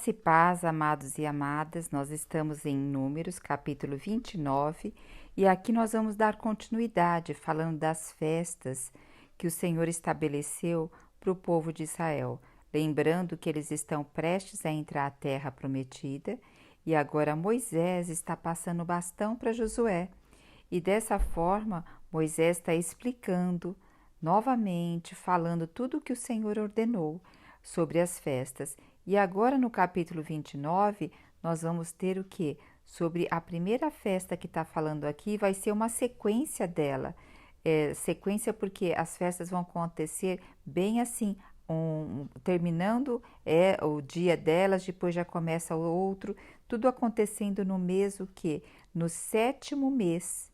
Graça e paz, amados e amadas, nós estamos em Números, capítulo 29, e aqui nós vamos dar continuidade falando das festas que o Senhor estabeleceu para o povo de Israel, lembrando que eles estão prestes a entrar à terra prometida e agora Moisés está passando o bastão para Josué. E dessa forma, Moisés está explicando novamente, falando tudo o que o Senhor ordenou sobre as festas. E agora no capítulo 29, nós vamos ter o que? Sobre a primeira festa que está falando aqui, vai ser uma sequência dela. Sequência porque as festas vão acontecer bem assim, terminando o dia delas, depois já começa o outro, tudo acontecendo no mês o quê? No 7º mês,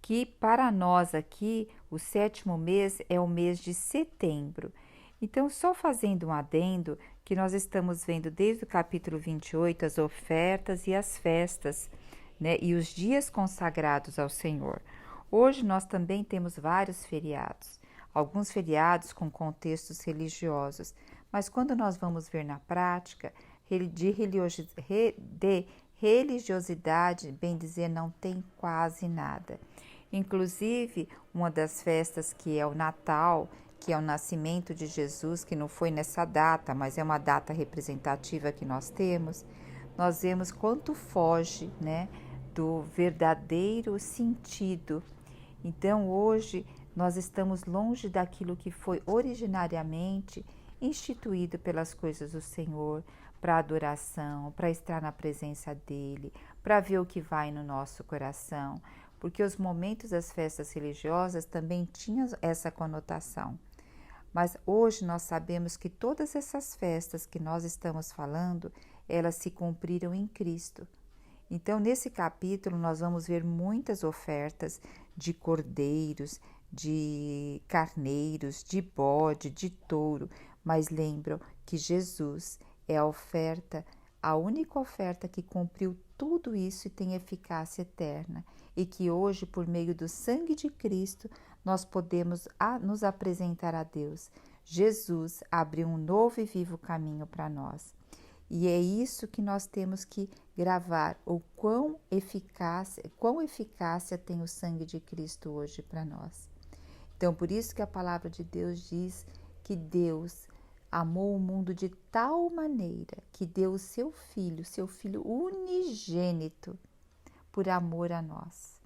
que para nós aqui, o 7º mês é o mês de setembro. Então, só fazendo um adendo, que nós estamos vendo desde o capítulo 28 as ofertas e as festas, né? E os dias consagrados ao Senhor. Hoje nós também temos vários feriados, alguns feriados com contextos religiosos, mas quando nós vamos ver na prática, de religiosidade, bem dizer, não tem quase nada. Inclusive, uma das festas que é o Natal, que é o nascimento de Jesus, que não foi nessa data, mas é uma data representativa que nós temos, nós vemos quanto foge, né, do verdadeiro sentido. Então, hoje, nós estamos longe daquilo que foi originariamente instituído pelas coisas do Senhor, para adoração, para estar na presença dEle, para ver o que vai no nosso coração, porque os momentos das festas religiosas também tinham essa conotação. Mas hoje nós sabemos que todas essas festas que nós estamos falando, elas se cumpriram em Cristo. Então, nesse capítulo, nós vamos ver muitas ofertas de cordeiros, de carneiros, de bode, de touro, mas lembram que Jesus é a única oferta que cumpriu tudo isso e tem eficácia eterna, e que hoje, por meio do sangue de Cristo, nós podemos nos apresentar a Deus. Jesus abriu um novo e vivo caminho para nós. E é isso que nós temos que gravar, o quão eficácia tem o sangue de Cristo hoje para nós. Então, por isso que a palavra de Deus diz que Deus amou o mundo de tal maneira que deu o seu filho unigênito, por amor a nós.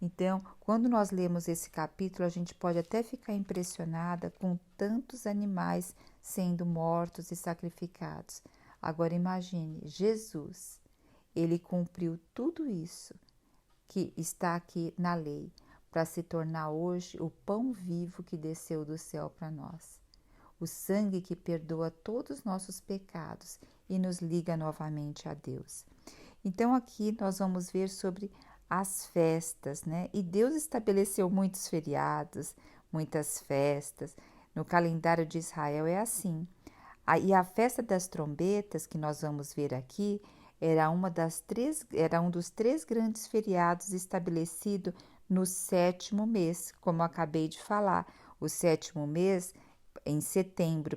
Então, quando nós lemos esse capítulo, a gente pode até ficar impressionada com tantos animais sendo mortos e sacrificados. Agora imagine, Jesus, ele cumpriu tudo isso que está aqui na lei, para se tornar hoje o pão vivo que desceu do céu para nós. O sangue que perdoa todos os nossos pecados e nos liga novamente a Deus. Então aqui nós vamos ver sobre as festas, né? E Deus estabeleceu muitos feriados, muitas festas. No calendário de Israel é assim. E a festa das trombetas, que nós vamos ver aqui, era um dos 3 grandes feriados estabelecido no 7º mês, como eu acabei de falar. O 7º mês, em setembro,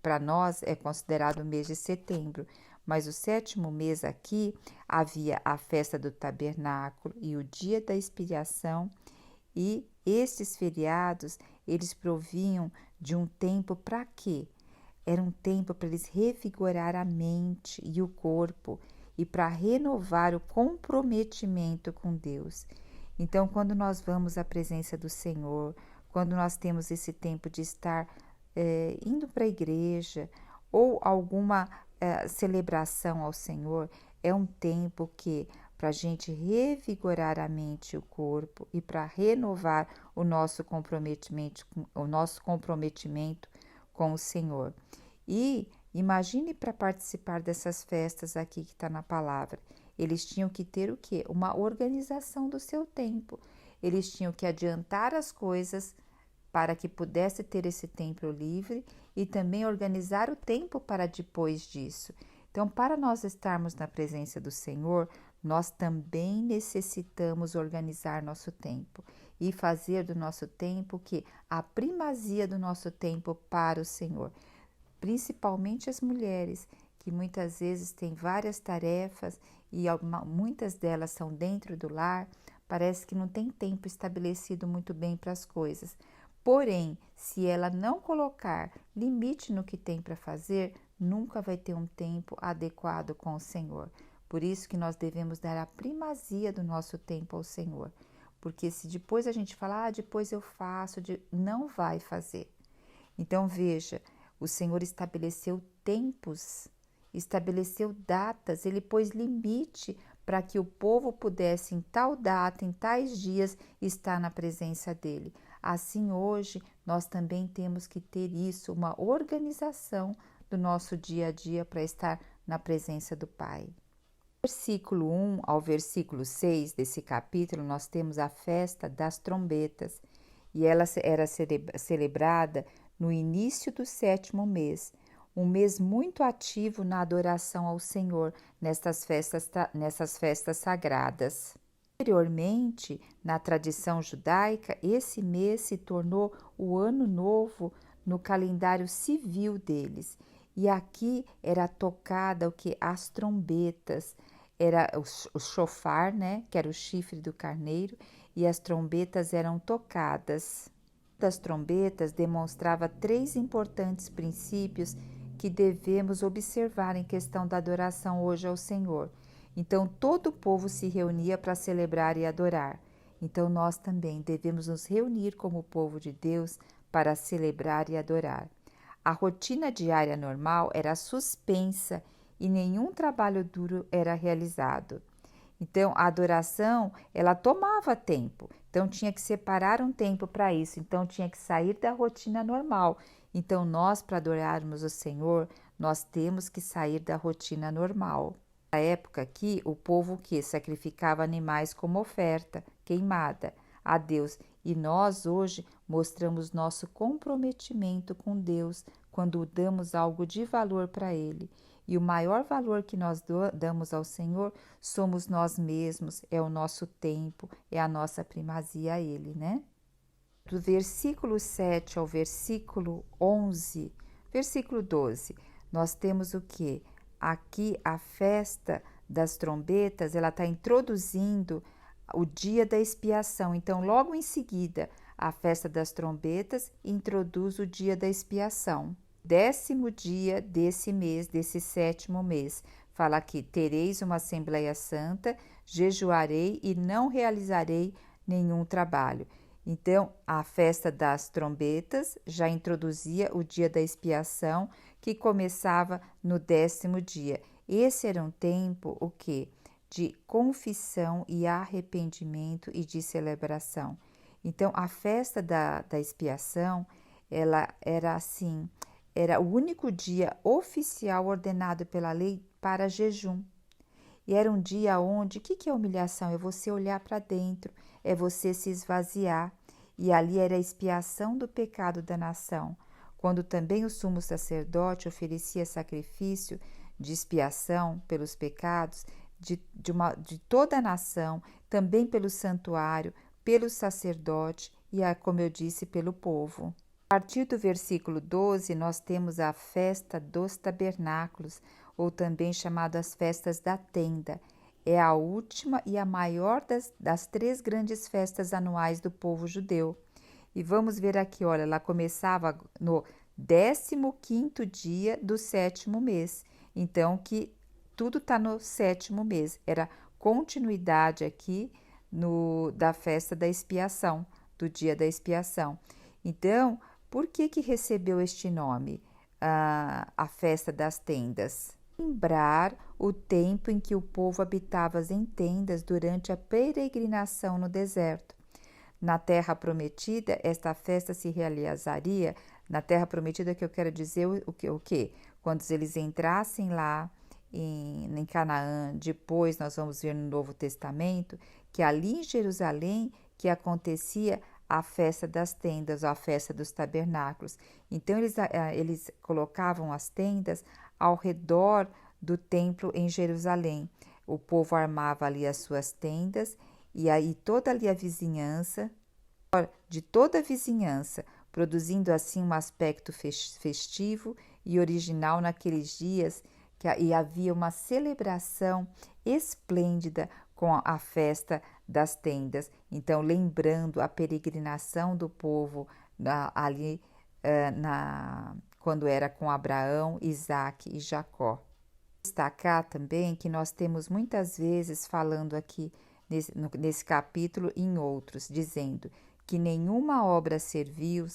para nós, é considerado o mês de setembro. Mas o 7º mês aqui, havia a festa do tabernáculo e o dia da expiação, e estes feriados, eles provinham de um tempo para quê? Era um tempo para eles revigorar a mente e o corpo e para renovar o comprometimento com Deus. Então, quando nós vamos à presença do Senhor, quando nós temos esse tempo de estar indo para a igreja ou alguma celebração ao Senhor, é um tempo que para a gente revigorar a mente e o corpo e para renovar o nosso comprometimento com o Senhor. E imagine para participar dessas festas aqui que está na palavra. Eles tinham que ter o quê? Uma organização do seu tempo. Eles tinham que adiantar as coisas para que pudesse ter esse tempo livre e também organizar o tempo para depois disso. Então, para nós estarmos na presença do Senhor, nós também necessitamos organizar nosso tempo e fazer do nosso tempo a primazia do nosso tempo para o Senhor. principalmente as mulheres, que muitas vezes têm várias tarefas e muitas delas são dentro do lar, parece que não tem tempo estabelecido muito bem para as coisas. Porém, se ela não colocar limite no que tem para fazer, nunca vai ter um tempo adequado com o Senhor. Por isso que nós devemos dar a primazia do nosso tempo ao Senhor. Porque se depois a gente falar, depois eu faço, não vai fazer. Então veja, o Senhor estabeleceu tempos, estabeleceu datas, Ele pôs limite para que o povo pudesse em tal data, em tais dias, estar na presença dEle. Assim hoje nós também temos que ter isso, uma organização do nosso dia a dia para estar na presença do Pai. Versículo 1 ao versículo 6 desse capítulo, nós temos a festa das trombetas, e ela era celebrada no início do 7º mês, um mês muito ativo na adoração ao Senhor nessas festas sagradas. Anteriormente, na tradição judaica, esse mês se tornou o ano novo no calendário civil deles. E aqui era tocada as trombetas, era o shofar, né, que era o chifre do carneiro, e as trombetas eram tocadas. Das trombetas demonstrava 3 importantes princípios que devemos observar em questão da adoração hoje ao Senhor. Então, todo o povo se reunia para celebrar e adorar. Então, nós também devemos nos reunir como povo de Deus para celebrar e adorar. A rotina diária normal era suspensa e nenhum trabalho duro era realizado. Então, a adoração, ela tomava tempo. Então, tinha que separar um tempo para isso. Então, tinha que sair da rotina normal. Então, nós, para adorarmos o Senhor, nós temos que sair da rotina normal. Na época aqui, o povo que sacrificava animais como oferta queimada a Deus. E nós, hoje, mostramos nosso comprometimento com Deus quando damos algo de valor para Ele. E o maior valor que nós damos ao Senhor somos nós mesmos, é o nosso tempo, é a nossa primazia a Ele, né? Do versículo 7 ao versículo 11, versículo 12, nós temos o quê? Aqui a festa das trombetas, ela está introduzindo o dia da expiação. Então, logo em seguida, a festa das trombetas introduz o dia da expiação. 10º dia desse mês, desse 7º mês, fala aqui: tereis uma assembleia santa, jejuarei e não realizarei nenhum trabalho. Então, a festa das trombetas já introduzia o dia da expiação, que começava no 10º dia. Esse era um tempo, o quê? De confissão e arrependimento e de celebração. Então, a festa da expiação, ela era assim, era o único dia oficial ordenado pela lei para jejum. E era um dia onde, o que é humilhação? É você olhar para dentro, é você se esvaziar. E ali era a expiação do pecado da nação, quando também o sumo sacerdote oferecia sacrifício de expiação pelos pecados de toda a nação, também pelo santuário, pelo sacerdote e, como eu disse, pelo povo. A partir do versículo 12, nós temos a festa dos tabernáculos, ou também chamada as festas da tenda. É a última e a maior das 3 grandes festas anuais do povo judeu. E vamos ver aqui, olha, ela começava no 15º dia do 7º mês. Então, que tudo está no 7º mês. Era continuidade aqui da festa da expiação, do dia da expiação. Então, por que recebeu este nome, a festa das tendas? Lembrar o tempo em que o povo habitava em tendas durante a peregrinação no deserto. Na Terra Prometida, esta festa se realizaria, na Terra Prometida que eu quero dizer o quê? Quando eles entrassem lá em Canaã, depois nós vamos ver no Novo Testamento, que ali em Jerusalém que acontecia a festa das tendas, ou a festa dos tabernáculos. Então, eles colocavam as tendas ao redor do templo em Jerusalém. O povo armava ali as suas tendas e aí toda ali a vizinhança, de toda a vizinhança, produzindo assim um aspecto festivo e original naqueles dias, e havia uma celebração esplêndida com a festa das tendas. Então, lembrando a peregrinação do povo ali quando era com Abraão, Isaque e Jacó. Destacar também que nós temos muitas vezes falando aqui nesse capítulo e em outros, dizendo que nenhuma obra serviu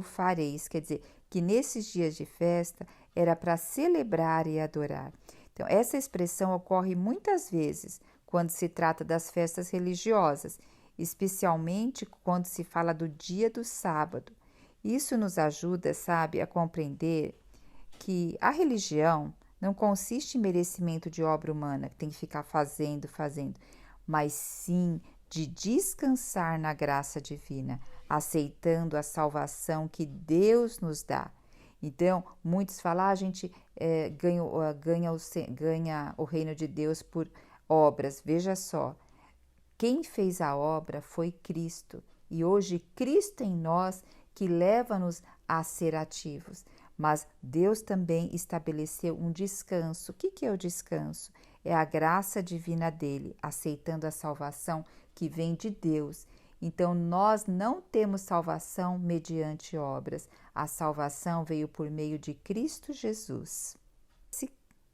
fareis, quer dizer, que nesses dias de festa era para celebrar e adorar. Então, essa expressão ocorre muitas vezes quando se trata das festas religiosas, especialmente quando se fala do dia do sábado. Isso nos ajuda, sabe, a compreender que a religião não consiste em merecimento de obra humana, que tem que ficar fazendo, mas sim de descansar na graça divina, aceitando a salvação que Deus nos dá. Então, muitos falam, a gente ganha o reino de Deus por obras. Veja só, quem fez a obra foi Cristo. E hoje, Cristo em nós que leva-nos a ser ativos. Mas Deus também estabeleceu um descanso. O que é o descanso? É a graça divina dele, aceitando a salvação que vem de Deus. Então, nós não temos salvação mediante obras. A salvação veio por meio de Cristo Jesus.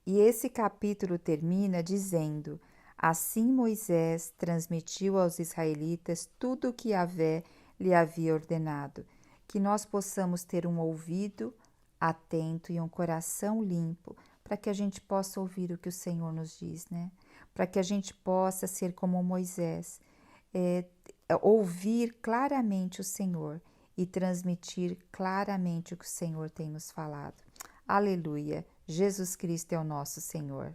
E esse capítulo termina dizendo: assim Moisés transmitiu aos israelitas tudo o que Yahvé lhe havia ordenado. Que nós possamos ter um ouvido atento e um coração limpo, para que a gente possa ouvir o que o Senhor nos diz, né? Para que a gente possa ser como Moisés, ouvir claramente o Senhor e transmitir claramente o que o Senhor tem nos falado. Aleluia! Jesus Cristo é o nosso Senhor.